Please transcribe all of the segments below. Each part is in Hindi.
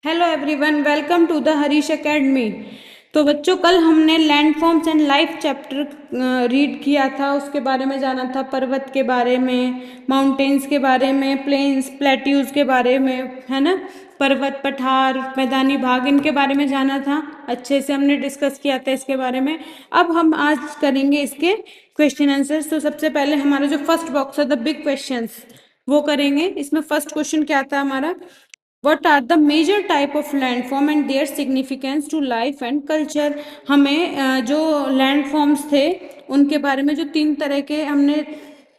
Hello everyone, welcome to the Harish academy. तो बच्चों, कल हमने land forms and life chapter read किया था, उसके बारे में जाना था, पर्वत के बारे में, माउंटेन्स के बारे में, प्लेन्स प्लेट्यूज के बारे में, है ना। पर्वत, पठार, मैदानी भाग, इनके बारे में जाना था। अच्छे से हमने डिस्कस किया था इसके बारे में। अब हम आज करेंगे इसके क्वेश्चन आंसर्स। तो सबसे पहले हमारा जो फर्स्ट बॉक्स है, द बिग क्वेश्चंस, वो करेंगे। इसमें फर्स्ट क्वेश्चन क्या था हमारा? What are the major type of landform and their significance to life and culture? हमें जो लैंडफॉर्म्स थे उनके बारे में, जो तीन तरह के हमने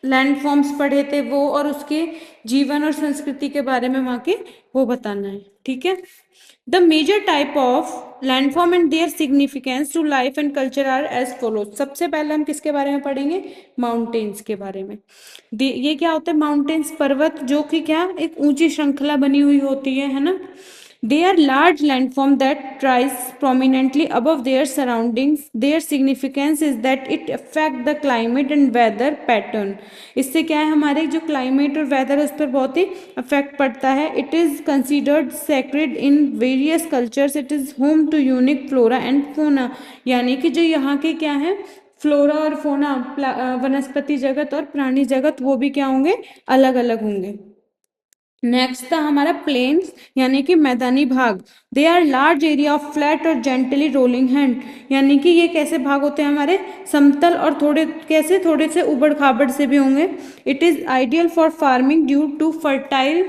लैंडफॉर्म्स पढ़े थे वो, और उसके जीवन और संस्कृति के बारे में वहाँ के, वो बताना है। ठीक है। The major type of landform and their significance to life and culture are as follows. सबसे पहले हम किसके बारे में पढ़ेंगे? माउंटेन्स के बारे में। ये क्या होता है? माउंटेन्स, पर्वत, जो कि क्या एक ऊंची श्रृंखला बनी हुई होती है ना। They are large landform that rise prominently above their surroundings. Their significance is that it affect the climate and weather pattern. इससे क्या है, हमारे जो क्लाइमेट और वेदर है उस पर बहुत ही अफेक्ट पड़ता है। It is considered sacred in various cultures. It is home to unique flora and fauna. यानी कि जो यहाँ के क्या है, फ्लोरा और फोना, वनस्पति जगत और प्राणी जगत, वो भी क्या होंगे? अलग अलग होंगे। नेक्स्ट था हमारा प्लेन्स, यानी कि मैदानी भाग। They are large area of flat और जेंटली रोलिंग हैंड। यानी कि ये कैसे भाग होते हैं हमारे? समतल और थोड़े कैसे, थोड़े से उबड़ खाबड़ से भी होंगे। It is ideal for farming due to fertile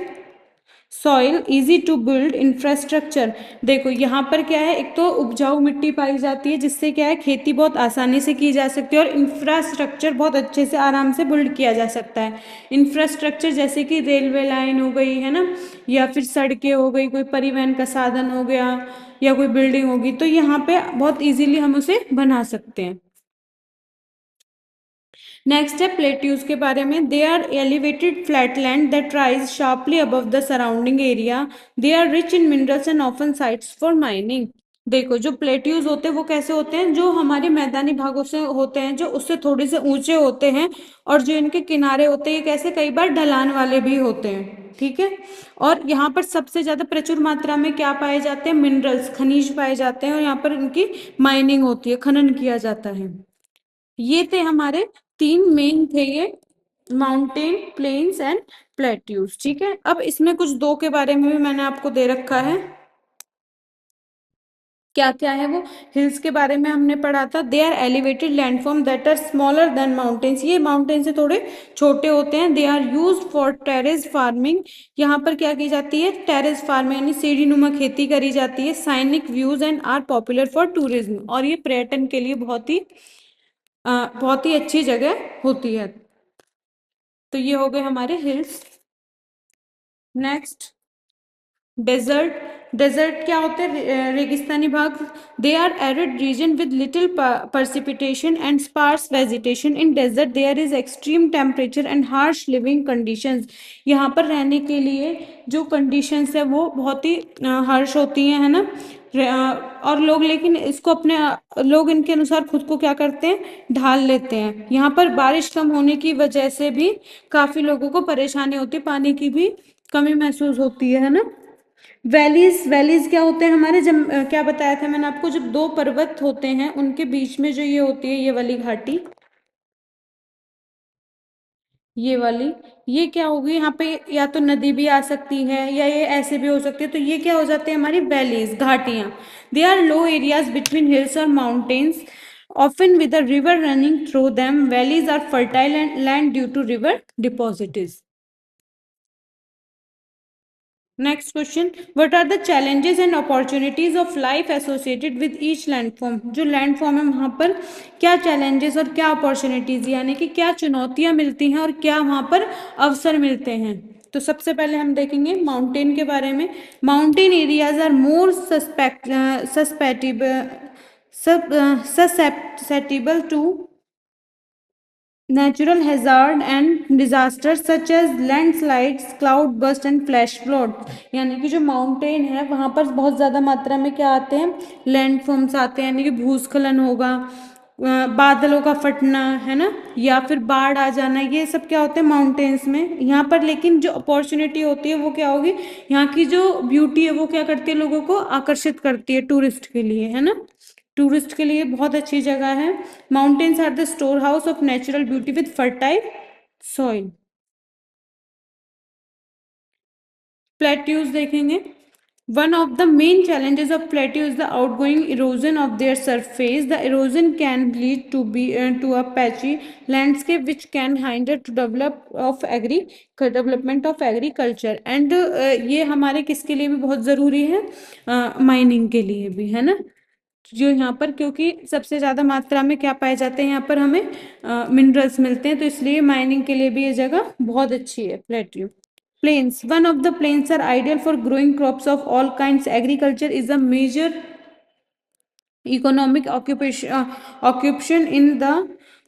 soil, easy to build infrastructure. देखो यहाँ पर क्या है, एक तो उपजाऊ मिट्टी पाई जाती है जिससे क्या है, खेती बहुत आसानी से की जा सकती है, और इंफ्रास्ट्रक्चर बहुत अच्छे से आराम से बिल्ड किया जा सकता है। इंफ्रास्ट्रक्चर जैसे कि रेलवे लाइन हो गई, है ना, या फिर सड़कें हो गई, कोई परिवहन का साधन हो गया, या कोई बिल्डिंग होगी, तो यहाँ पे बहुत इजीली हम उसे बना सकते हैं। नेक्स्ट है प्लेट्यूज के बारे में। They are elevated flatland that rise sharply above the surrounding area. They are rich in minerals and often sites for mining. देखो, जो प्लेट्यूज होते हैं वो कैसे होते हैं? जो हमारे मैदानी भागों से होते हैं, जो उससे थोड़े से ऊंचे होते हैं, और जो इनके किनारे होते हैं ये कैसे, कई बार ढलान वाले भी होते हैं। ठीक है। और यहाँ पर सबसे ज्यादा प्रचुर मात्रा में क्या पाए जाते हैं? मिनरल्स, खनिज पाए जाते हैं, और यहाँ पर इनकी माइनिंग होती है, खनन किया जाता है। ये थे हमारे तीन मेन थे, ये माउंटेन, प्लेन्स एंड प्लेट्यूज। ठीक है। अब इसमें कुछ दो के बारे में भी मैंने आपको दे रखा है। क्या क्या है वो? हिल्स के बारे में हमने पढ़ा था। They are elevated landform that are smaller than mountains. ये माउंटेन से थोड़े छोटे होते हैं। They are use for terrace farming. यहाँ पर क्या की जाती है? टेरेस फार्मिंग, यानी सीढ़ी नुमा खेती करी जाती है। Scenic views and are popular for tourism. और ये पर्यटन के लिए बहुत ही अच्छी जगह होती है। तो ये हो गए हमारे हिल्स। Next, desert. डेजर्ट क्या होते हैं? रेगिस्तानी भाग। They are arid region with little precipitation and sparse vegetation. In desert there is extreme temperature and harsh living conditions. यहाँ पर रहने के लिए जो कंडीशंस है वो बहुत ही हार्श होती हैं, है ना। और लोग, लेकिन इसको अपने लोग इनके अनुसार खुद को क्या करते हैं? ढाल लेते हैं। यहाँ पर बारिश कम होने की वजह से भी काफी लोगों को परेशानी होती है, पानी की भी कमी महसूस होती है ना। वैलीज, वैलीज क्या होते हैं हमारे? जब क्या बताया था मैंने आपको, जब दो पर्वत होते हैं उनके बीच में जो ये होती है, ये वाली घाटी, ये वाली, ये क्या होगी? यहाँ पे या तो नदी भी आ सकती है, या ये ऐसे भी हो सकती है। तो ये क्या हो जाते हैं? हमारी वैलीज, घाटियां। They are low areas between hills और mountains, often with a river running through them. Valleys are fertile and land due to river deposits. Next question, what are the challenges and opportunities of life associated with each landform. जो लैंडफॉर्म है वहाँ पर क्या चैलेंजेस और क्या अपॉर्चुनिटीज, यानी कि क्या चुनौतियां मिलती हैं और क्या वहाँ पर अवसर मिलते हैं। तो सबसे पहले हम देखेंगे माउंटेन के बारे में। Mountain areas are more susceptible to natural hazard and disasters such as landslides, cloud burst and flash flood। यानी कि जो माउंटेन है वहां पर बहुत ज्यादा मात्रा में क्या आते हैं? लैंडफॉर्म्स आते हैं, यानी कि भूस्खलन होगा, बादलों का फटना है ना, या फिर बाढ़ आ जाना, ये सब क्या होते हैं माउंटेन्स में। यहाँ पर लेकिन जो अपॉर्चुनिटी होती है वो क्या होगी, यहाँ की जो ब्यूटी है वो क्या करती है, लोगों को आकर्षित करती है टूरिस्ट के लिए, है ना। टूरिस्ट के लिए बहुत अच्छी जगह है। Mountains are the store house of natural beauty with fertile soil. Plateaus देखेंगे। One of the main challenges of plateau is the outgoing erosion of their surface. The erosion can lead to a patchy landscape which can hinder to development of agriculture. And ये हमारे किसके लिए भी बहुत ज़रूरी है, माइनिंग के लिए भी, है ना। जो यहाँ पर क्योंकि सबसे ज़्यादा मात्रा में क्या पाए जाते हैं, यहाँ पर हमें मिनरल्स मिलते हैं, तो इसलिए माइनिंग के लिए भी ये जगह बहुत अच्छी है plateau. Plains. One of the plains are ideal for growing crops of all kinds. Agriculture is a major economic occupation in the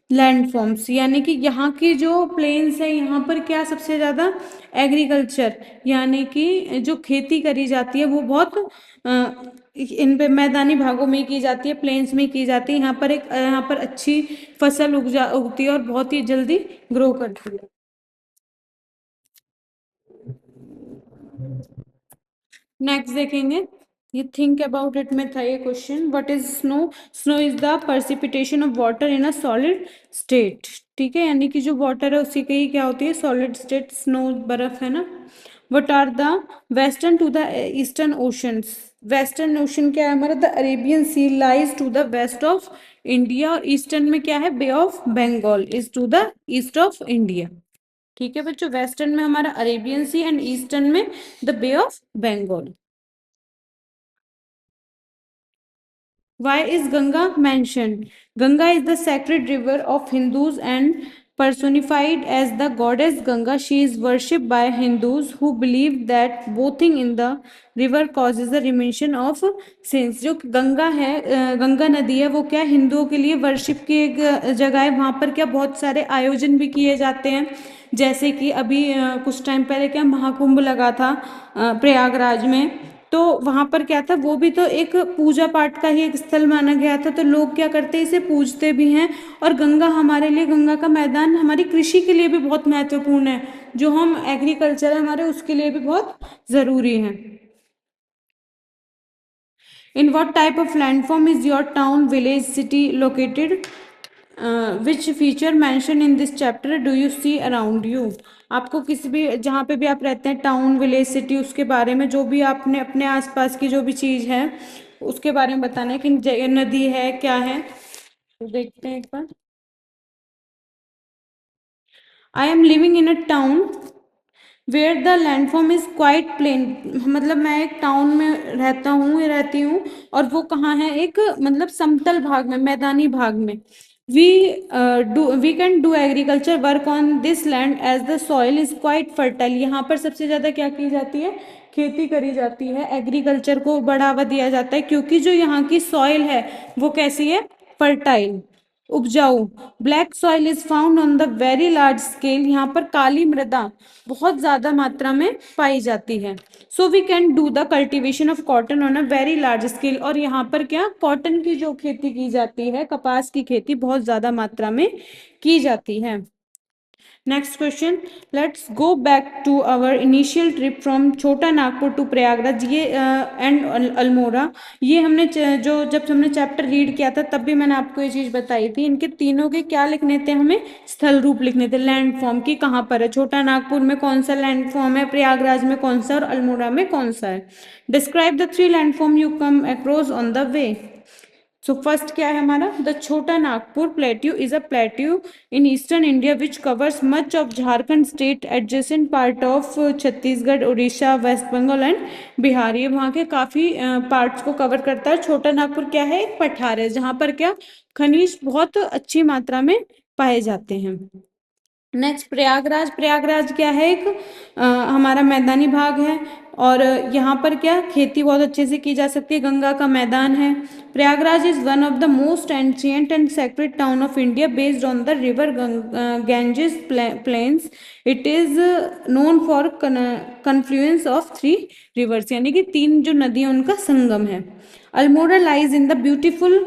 landforms. यानी कि यहाँ की जो प्लेन्स है, यहाँ पर क्या सबसे ज़्यादा एग्रीकल्चर यानी कि जो खेती करी जाती है वो बहुत इन पे मैदानी भागों में की जाती है, प्लेन्स में की जाती है। यहाँ पर अच्छी फसल उगती है और बहुत ही जल्दी ग्रो करती है। नेक्स्ट देखेंगे, ये थिंक अबाउट इट में था ये क्वेश्चन। What is snow? Snow is the precipitation of water in a solid state. ठीक है, यानी कि जो वाटर है उसी की क्या होती है, सॉलिड स्टेट। स्नो बर्फ है ना। What are the western to the eastern oceans? Western ocean क्या है हमारा, the Arabian sea lies to the west of India, और ईस्टर्न में क्या है, bay of Bengal is to the east of India. ठीक है बच्चों, वेस्टर्न में हमारा अरेबियन सी एंड ईस्टर्न में the bay of Bengal. Why is Ganga mentioned? Ganga is the sacred river of Hindus and personified as the goddess Ganga. She is worshipped by Hindus who believe that bathing in the river causes the remission of sins. जो गंगा है, गंगा नदी है, वो क्या हिंदुओं के लिए वर्शिप की एक जगह है। वहाँ पर क्या बहुत सारे आयोजन भी किए जाते हैं, जैसे कि अभी कुछ टाइम पहले क्या महाकुंभ लगा था प्रयागराज में, तो वहां पर क्या था, वो भी तो एक पूजा पाठ का ही एक स्थल माना गया था। तो लोग क्या करते हैं, इसे पूजते भी हैं। और गंगा हमारे लिए, गंगा का मैदान हमारी कृषि के लिए भी बहुत महत्वपूर्ण है, जो हम एग्रीकल्चर है हमारे उसके लिए भी बहुत जरूरी है। In what type of landform is your town, village, city located? Which feature mention in this chapter do you see around you? आपको किसी भी जहाँ पे भी आप रहते हैं, टाउन, विलेज, सिटी, उसके बारे में जो भी आपने अपने आसपास की जो भी चीज़ है उसके बारे में बताना है कि नदी है क्या है। तो देखते हैं एक बार। I am living in a town where the landform is quite plain. मतलब मैं एक टाउन में रहती हूँ, और वो कहाँ है, एक मतलब समतल भाग में, मैदानी भाग में। We can do agriculture work on this land as the soil is quite fertile. यहाँ पर सबसे ज़्यादा क्या की जाती है, खेती करी जाती है, एग्रीकल्चर को बढ़ावा दिया जाता है, क्योंकि जो यहाँ की सॉइल है वो कैसी है, फर्टाइल, उपजाऊ। Black soil is found on the very large scale. यहाँ पर काली मृदा बहुत ज्यादा मात्रा में पाई जाती है। So we can do the cultivation of cotton on a very large scale. और यहाँ पर क्या, कॉटन की जो खेती की जाती है, कपास की खेती बहुत ज्यादा मात्रा में की जाती है। Next question, let's go back to our initial trip from Chota Nagpur to Prayagraj ये एंड अल्मोड़ा। ये हमने जब हमने चैप्टर रीड किया था तब भी मैंने आपको ये चीज़ बताई थी। इनके तीनों के क्या लिखने थे, हमें स्थल रूप लिखने थे, लैंड फॉर्म की कहाँ पर है, छोटा नागपुर में कौन सा लैंड फॉर्म है, प्रयागराज में कौन सा और अल्मोड़ा में कौन सा है। Describe the 3 land form you come across on the way. So first क्या है हमारा, the Chota Nagpur plateau is a plateau in eastern India which covers much of Jharkhand state, adjacent part of Chhattisgarh, Orissa, West Bengal and Bihar. ये वहाँ के काफ़ी पार्ट्स को कवर करता है। छोटा नागपुर क्या है, एक पठार है जहाँ पर क्या खनिज बहुत अच्छी मात्रा में पाए जाते हैं। नेक्स्ट प्रयागराज, प्रयागराज क्या है, एक हमारा मैदानी भाग है, और यहाँ पर क्या खेती बहुत अच्छे से की जा सकती है, गंगा का मैदान है। Prayagraj is one of the most ancient and sacred town of India based on the river Ganges plains. It is known for confluence of 3 rivers, यानी कि 3 जो नदियाँ उनका संगम है। Almora lies in the beautiful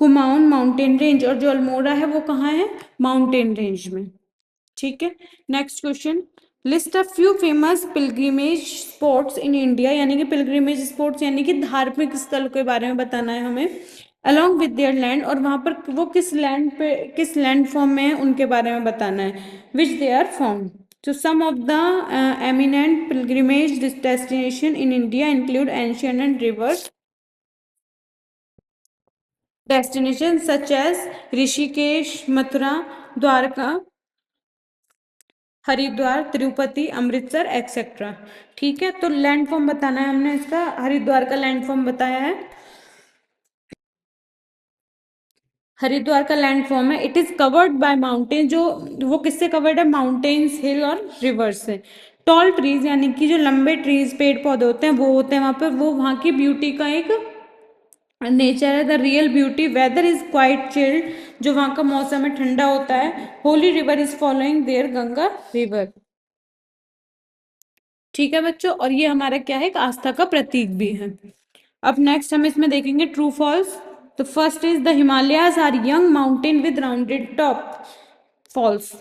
Kumaon mountain range, और जो अल्मोड़ा है वो कहाँ है, माउंटेन रेंज में। ठीक है, next question, list of few famous pilgrimage spots in India, यानी कि पिलग्रिमेज स्पॉट्स यानी कि धार्मिक स्थल के बारे में बताना है हमें, अलॉन्ग विद देयर लैंड, और वहां पर वो किस लैंड पे, किस लैंड फॉर्म में है उनके बारे में बताना है, which they are found. So some of the eminent pilgrimage destination in India include ancient and rivers destinations such as Rishikesh, Mathura, Dwarka, Haridwar, Tirupati, Amritsar etcetera. ठीक है, तो लैंड फॉर्म बताना है हमने इसका, हरिद्वार का लैंड फॉर्म बताया है। हरिद्वार का लैंड फॉर्म है, it is covered by mountain, जो वो किससे कवर्ड है, माउंटेन्स, हिल और रिवर्स से। टॉल ट्रीज यानी कि जो लंबे ट्रीज पेड़ पौधे होते हैं वो होते हैं वहां पर, वो वहां की ब्यूटी का एक नेचर है, the real beauty. Weather is quite chilled, जो वहां का मौसम है ठंडा होता है। Holy river is following there Ganga river. ठीक है बच्चों, और ये हमारा क्या है, एक आस्था का प्रतीक भी है। अब नेक्स्ट हम इसमें देखेंगे ट्रू फॉल्स। तो first is the Himalayas are young mountain with rounded top, false.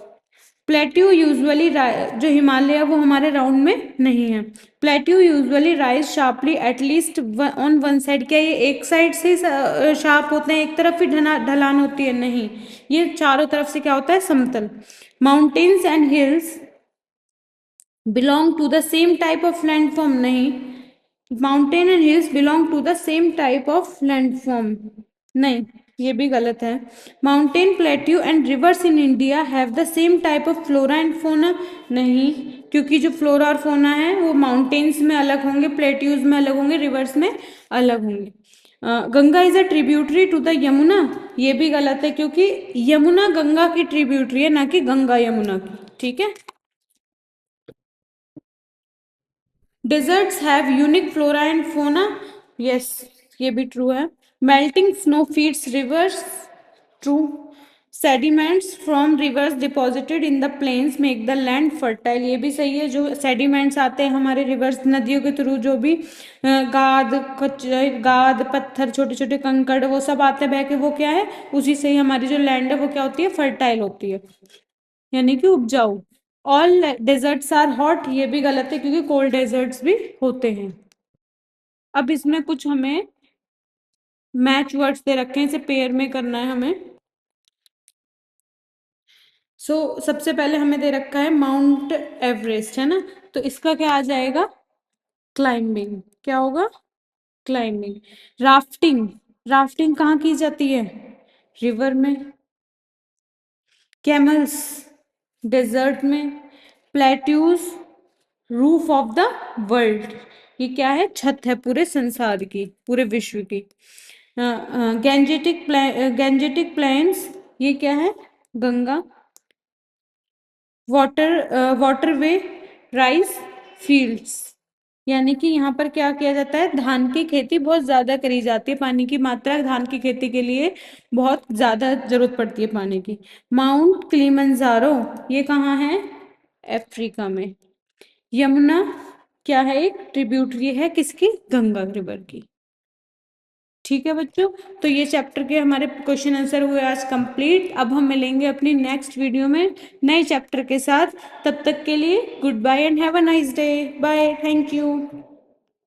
Plateau usually, जो हिमालय है वो हमारे राउंड में नहीं है। Plateau usually rise sharply at least on one side, क्या ये एक साइड से शार्प होते हैं, एक तरफ ही ढलान होती है, नहीं, ये चारों तरफ से क्या होता है, समतल। Mountains and hills belong to the same type of landform, नहीं, mountain and hills belong to the same type of landform, नहीं, ये भी गलत है। Mountain, plateau and rivers in India have the same type of flora and fauna, नहीं, क्योंकि जो फ्लोरा और फोना है वो माउंटेन्स में अलग होंगे, प्लेट्यूज में अलग होंगे, रिवर्स में अलग होंगे। Ganga is a tributary to the Yamuna, ये भी गलत है, क्योंकि यमुना गंगा की ट्रिब्यूटरी है, ना कि गंगा यमुना की। ठीक है, deserts have unique flora and fauna, yes, ये भी ट्रू है। Melting snow feeds rivers, true. Sediments from rivers deposited in the plains make the land fertile, ये भी सही है। जो सेडिमेंट्स आते हैं हमारे रिवर्स नदियों के थ्रू, जो भी गाद पत्थर छोटे छोटे कंकड़ वो सब आते हैं बह के, वो क्या है, उसी से ही हमारी जो लैंड है वो क्या होती है, फर्टाइल होती है, यानी कि उपजाऊ। ऑल डेजर्ट्स आर हॉट, ये भी गलत है, क्योंकि कोल्ड डेजर्ट्स भी होते हैं। अब इसमें कुछ हमें मैच वर्ड्स दे रखे हैं, इसे पेयर में करना है हमें। सबसे पहले हमें दे रखा है माउंट एवरेस्ट, है ना, तो इसका क्या आ जाएगा, क्लाइंबिंग, क्या होगा, क्लाइंबिंग। राफ्टिंग, राफ्टिंग कहाँ की जाती है, रिवर में। कैमल्स, डेजर्ट में। Plateaus, roof of the world, ये क्या है, छत है पूरे संसार की, पूरे विश्व की। गैंजेटिक प्लेन्स, ये क्या है, गंगा। वाटरवे, राइस फील्ड्स, यानी कि यहाँ पर क्या किया जाता है, धान की खेती बहुत ज्यादा करी जाती है, पानी की मात्रा धान की खेती के लिए बहुत ज्यादा जरूरत पड़ती है पानी की। माउंट किलिमंजारो, ये कहाँ है, अफ्रीका में। यमुना क्या है, एक ट्रिब्यूटरी है किसकी, गंगा रिवर की। ठीक है बच्चों, तो ये चैप्टर के हमारे क्वेश्चन आंसर हुए आज कंप्लीट। अब हम मिलेंगे अपनी नेक्स्ट वीडियो में नए चैप्टर के साथ, तब तक के लिए good bye and have a nice day, bye, thank you.